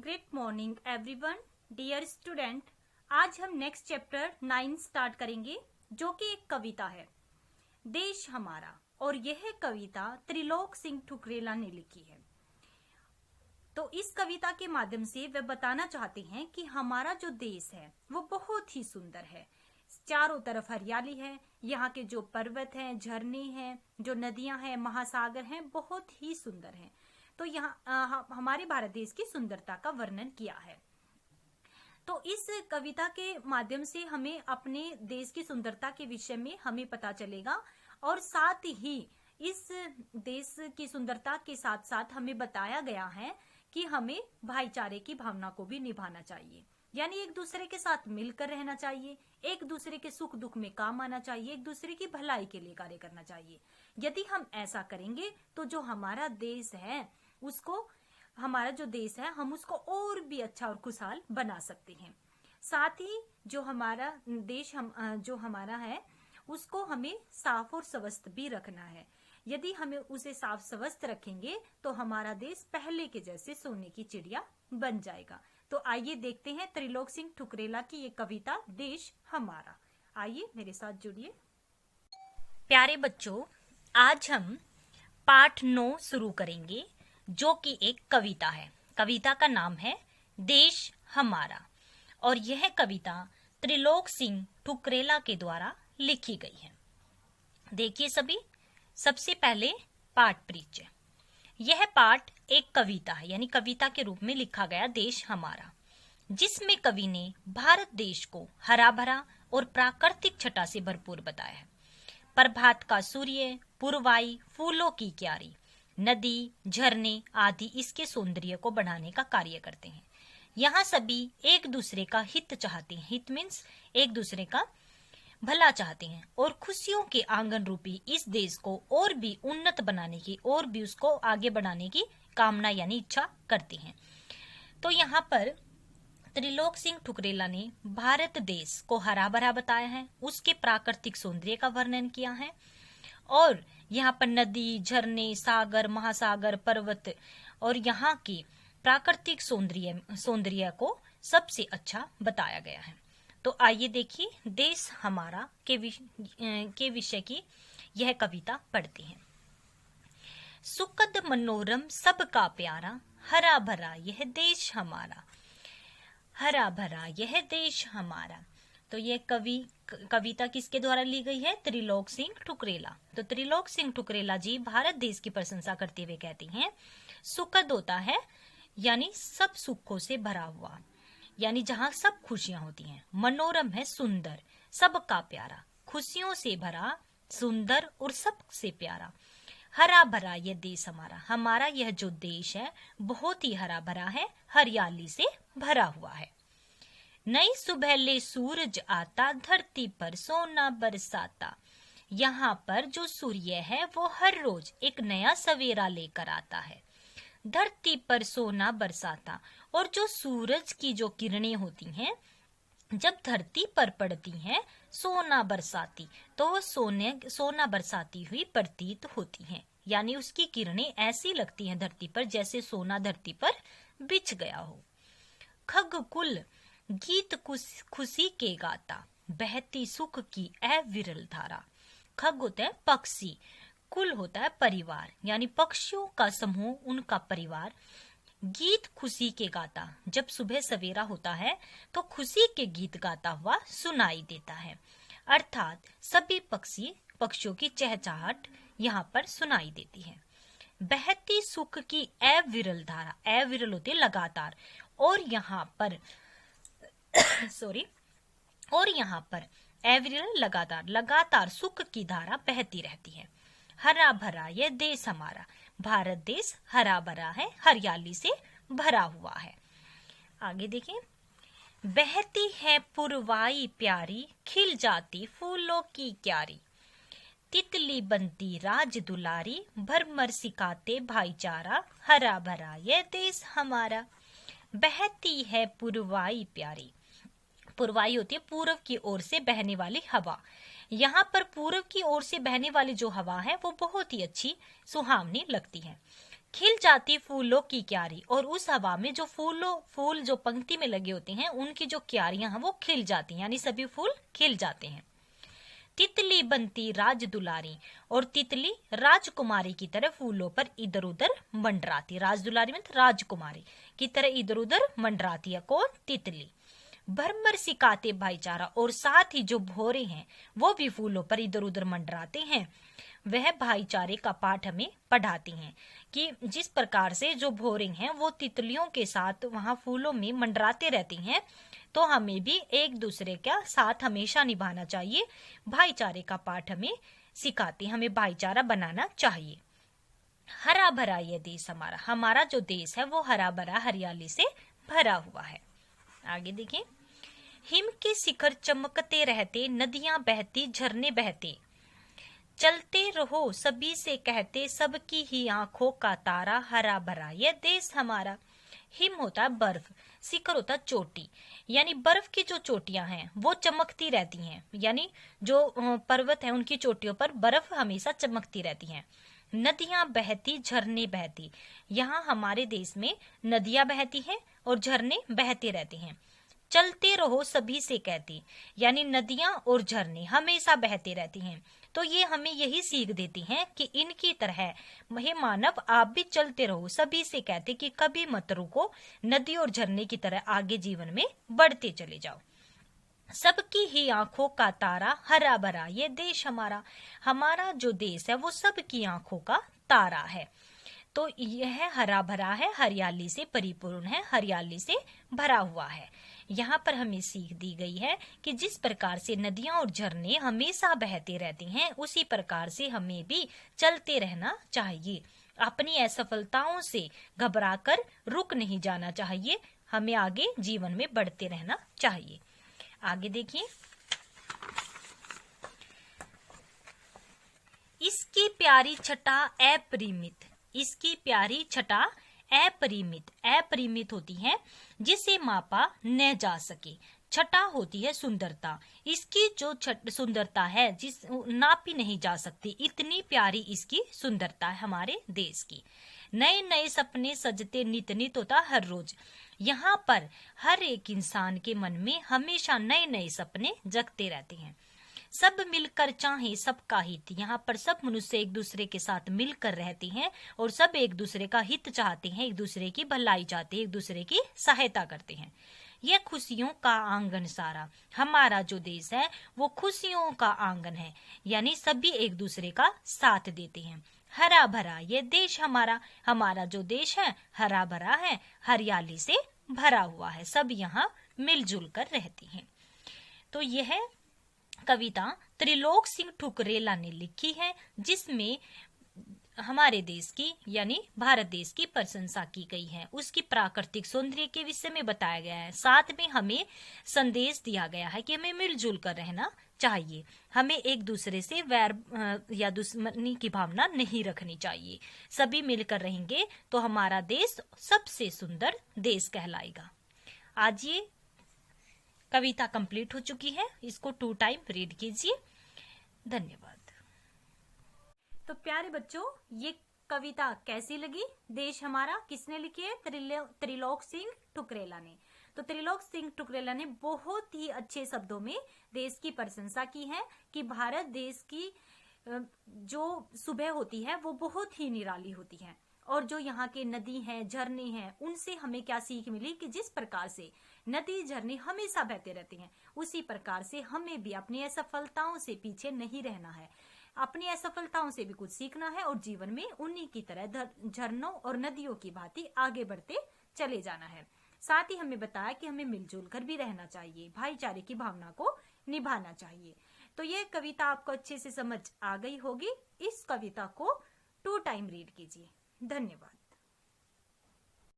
Great morning everyone dear student. आज हम next chapter 9 start करेंगे जो कि एक कविता है, देश हमारा। और यह कविता त्रिलोक सिंह ठुकरेला ने लिखी है। तो इस कविता के माध्यम से वे बताना चाहते हैं कि हमारा जो देश है वो बहुत ही सुंदर है। चारों तरफ हरियाली है, यहाँ के जो पर्वत हैं, झरने हैं, जो नदियां हैं, महासागर हैं, बहुत ही सुंदर हैं। तो यहाँ हमारे भारत देश की सुंदरता का वर्णन किया है। तो इस कविता के माध्यम से हमें अपने देश की सुंदरता के विषय में हमें पता चलेगा, और साथ ही इस देश की सुंदरता के साथ साथ हमें बताया गया है कि हमें भाईचारे की भावना को भी निभाना चाहिए, यानी एक दूसरे के साथ मिलकर रहना चाहिए, एक दूसरे के सुख दुख में काम आना चाहिए, एक दूसरे की भलाई के लिए कार्य करना चाहिए। यदि हम ऐसा करेंगे तो जो हमारा देश है हमारा जो देश है हम उसको और भी अच्छा और खुशहाल बना सकते हैं। साथ ही जो हमारा देश जो हमारा है उसको हमें साफ और स्वस्थ भी रखना है। यदि हमें उसे साफ स्वस्थ रखेंगे तो हमारा देश पहले के जैसे सोने की चिड़िया बन जाएगा। तो आइए देखते हैं त्रिलोक सिंह ठुकरेला की ये कविता देश हमारा। आइए मेरे साथ जुड़िए। प्यारे बच्चों, आज हम पाठ 9 शुरू करेंगे जो कि एक कविता है। कविता का नाम है देश हमारा, और यह कविता त्रिलोक सिंह ठुकरेला के द्वारा लिखी गई है। देखिए सभी, सबसे पहले पाठ परिचय। यह पाठ एक कविता है, यानी कविता के रूप में लिखा गया देश हमारा, जिसमें कवि ने भारत देश को हरा भरा और प्राकृतिक छटा से भरपूर बताया है। प्रभात का सूर्य, पुरवाई, फूलों की क्यारी, नदी, झरने आदि इसके सौंदर्य को बढ़ाने का कार्य करते हैं। यहाँ सभी एक दूसरे का हित चाहते हैं। हित मीन्स एक दूसरे का भला चाहते हैं, और खुशियों के आंगन रूपी इस देश को और भी उन्नत बनाने की, और भी उसको आगे बढ़ाने की कामना यानी इच्छा करते हैं। तो यहाँ पर त्रिलोक सिंह ठुकरेला ने भारत देश को हरा भरा बताया है, उसके प्राकृतिक सौंदर्य का वर्णन किया है, और यहाँ पर नदी, झरने, सागर, महासागर, पर्वत और यहाँ की प्राकृतिक सौंदर्य को सबसे अच्छा बताया गया है। तो आइए देखिए देश हमारा के विषय की यह कविता पढ़ते हैं। सुखद मनोरम सबका प्यारा, हरा भरा यह देश हमारा, हरा भरा यह देश हमारा। तो यह कविता किसके द्वारा ली गई है? त्रिलोक सिंह ठुकरेला। तो त्रिलोक सिंह ठुकरेला जी भारत देश की प्रशंसा करते हुए कहते हैं, सुखद होता है यानी सब सुखों से भरा हुआ, यानी जहाँ सब खुशियां होती हैं। मनोरम है सुंदर, सबका प्यारा, खुशियों से भरा, सुंदर और सबसे प्यारा। हरा भरा यह देश हमारा, हमारा यह जो देश है बहुत ही हरा भरा है, हरियाली से भरा हुआ है। नई सुबह ले सूरज आता, धरती पर सोना बरसाता। यहाँ पर जो सूर्य है वो हर रोज एक नया सवेरा लेकर आता है। धरती पर सोना बरसाता, और जो सूरज की जो किरणें होती हैं जब धरती पर पड़ती हैं सोना बरसाती, तो वो सोना बरसाती हुई प्रतीत होती हैं, यानी उसकी किरणें ऐसी लगती हैं धरती पर जैसे सोना धरती पर बिछ गया हो। खग कुल गीत खुशी के गाता, बहती सुख की अविरल धारा। खग होता है पक्षी, कुल होता है परिवार, यानी पक्षियों का समूह, उनका परिवार। गीत खुशी के गाता, जब सुबह सवेरा होता है तो खुशी के गीत गाता हुआ सुनाई देता है, अर्थात सभी पक्षियों की चहचहाट यहाँ पर सुनाई देती है। बहती सुख की अविरल धारा, अविरल होती है लगातार, और यहाँ पर और यहाँ पर अविरल लगातार सुख की धारा बहती रहती है। हरा भरा यह देश हमारा, भारत देश हरा भरा है, हरियाली से भरा हुआ है। आगे देखें। बहती है पुरवाई प्यारी, खिल जाती फूलों की क्यारी। तितली बनती राज दुलारी, भरमर सिखाते भाईचारा। हरा भरा यह देश हमारा। बहती है पुरवाई प्यारी, पुरवाई होती है पूर्व की ओर से बहने वाली हवा। यहाँ पर पूर्व की ओर से बहने वाली जो हवा है वो बहुत ही अच्छी सुहावनी लगती है। खिल जाती फूलों की क्यारी, और उस हवा में जो फूल जो पंक्ति में लगे होते हैं उनकी जो क्यारियां हैं वो खिल जाती हैं, यानी सभी फूल खिल जाते हैं। तितली बनती राज दुलारी, और तितली राजकुमारी की तरह फूलों पर इधर उधर मंडराती। राज दुलारी मतलब राजकुमारी की तरह इधर उधर मंडराती है कौन? तितली। भरमर सिखाते भाईचारा, और साथ ही जो भौरे हैं वो भी फूलों पर इधर उधर मंडराते हैं। वह भाईचारे का पाठ हमें पढ़ाती हैं कि जिस प्रकार से जो भौरे हैं वो तितलियों के साथ वहां फूलों में मंडराते रहती हैं, तो हमें भी एक दूसरे का साथ हमेशा निभाना चाहिए। भाईचारे का पाठ हमें सिखाती, हमें भाईचारा बनाना चाहिए। हरा भरा ये देश हमारा, हमारा जो देश है वो हरा भरा हरियाली से भरा हुआ है। आगे देखिए, हिम के शिखर चमकते रहते, नदियां बहती झरने बहते, चलते रहो सभी से कहते, सबकी ही आंखों का तारा, हरा भरा ये देश हमारा। हिम होता है बर्फ, शिखर होता है चोटी, यानी बर्फ की जो चोटियां हैं वो चमकती रहती हैं, यानी जो पर्वत है उनकी चोटियों पर बर्फ हमेशा चमकती रहती हैं। नदियां बहती झरने बहती, यहाँ हमारे देश में नदियां बहती हैं और झरने बहते रहते हैं। चलते रहो सभी से कहती, यानी नदियां और झरने हमेशा बहते रहती हैं, तो ये हमें यही सीख देती हैं कि इनकी तरह हे मानव आप भी चलते रहो, सभी से कहते कि कभी मत रुको, नदी और झरने की तरह आगे जीवन में बढ़ते चले जाओ। सबकी ही आंखों का तारा, हरा भरा ये देश हमारा, हमारा जो देश है वो सबकी आंखों का तारा है। तो यह हरा भरा है, हरियाली से परिपूर्ण है, हरियाली से भरा हुआ है। यहाँ पर हमें सीख दी गई है कि जिस प्रकार से नदियां और झरने हमेशा बहते रहते हैं, उसी प्रकार से हमें भी चलते रहना चाहिए। अपनी असफलताओं से घबराकर रुक नहीं जाना चाहिए, हमें आगे जीवन में बढ़ते रहना चाहिए। आगे देखिए, इसकी प्यारी छटा अपरिमित, इसकी प्यारी छटा अपरिमित, अपरिमित होती है जिसे मापा न जा सके। छटा होती है सुंदरता, इसकी जो सुंदरता है जिस नापी नहीं जा सकती, इतनी प्यारी इसकी सुंदरता है हमारे देश की। नए नए सपने सजते नित नित होता हर रोज, यहाँ पर हर एक इंसान के मन में हमेशा नए नए सपने जगते रहते हैं। सब मिलकर चाहे सबका हित, यहाँ पर सब मनुष्य एक दूसरे के साथ मिलकर रहते हैं और सब एक दूसरे का हित चाहते हैं, एक दूसरे की भलाई चाहते हैं, एक दूसरे की सहायता करते हैं। यह खुशियों का आंगन सारा, हमारा जो देश है वो खुशियों का आंगन है, यानी सभी एक दूसरे का साथ देते हैं। हरा भरा ये देश हमारा, हमारा जो देश है हरा भरा है, हरियाली से भरा हुआ है, सब यहाँ मिलजुल कर रहते हैं। तो यह कविता त्रिलोक सिंह ठुकरेला ने लिखी है, जिसमें हमारे देश की यानी भारत देश की प्रशंसा की गई है, उसकी प्राकृतिक सौंदर्य के विषय में बताया गया है। साथ में हमें संदेश दिया गया है कि हमें मिलजुल कर रहना चाहिए, हमें एक दूसरे से वैर या दुश्मनी की भावना नहीं रखनी चाहिए। सभी मिलकर रहेंगे तो हमारा देश सबसे सुंदर देश कहलाएगा। आज ये कविता कंप्लीट हो चुकी है, इसको 2 टाइम रीड कीजिए। धन्यवाद। तो प्यारे बच्चों, ये कविता कैसी लगी? देश हमारा किसने लिखी है? त्रिलोक सिंह ठुकरेला ने। तो त्रिलोक सिंह ठुकरेला ने बहुत ही अच्छे शब्दों में देश की प्रशंसा की है कि भारत देश की जो सुबह होती है वो बहुत ही निराली होती है, और जो यहाँ के नदी हैं, झरने हैं, उनसे हमें क्या सीख मिली कि जिस प्रकार से नदी झरने हमेशा बहते रहते हैं, उसी प्रकार से हमें भी अपनी असफलताओं से पीछे नहीं रहना है, अपनी असफलताओं से भी कुछ सीखना है और जीवन में उन्हीं की तरह झरनों और नदियों की भांति आगे बढ़ते चले जाना है। साथ ही हमें बताया कि हमें मिलजुल कर भी रहना चाहिए, भाईचारे की भावना को निभाना चाहिए। तो ये कविता आपको अच्छे से समझ आ गई होगी। इस कविता को 2 टाइम रीड कीजिए। धन्यवाद।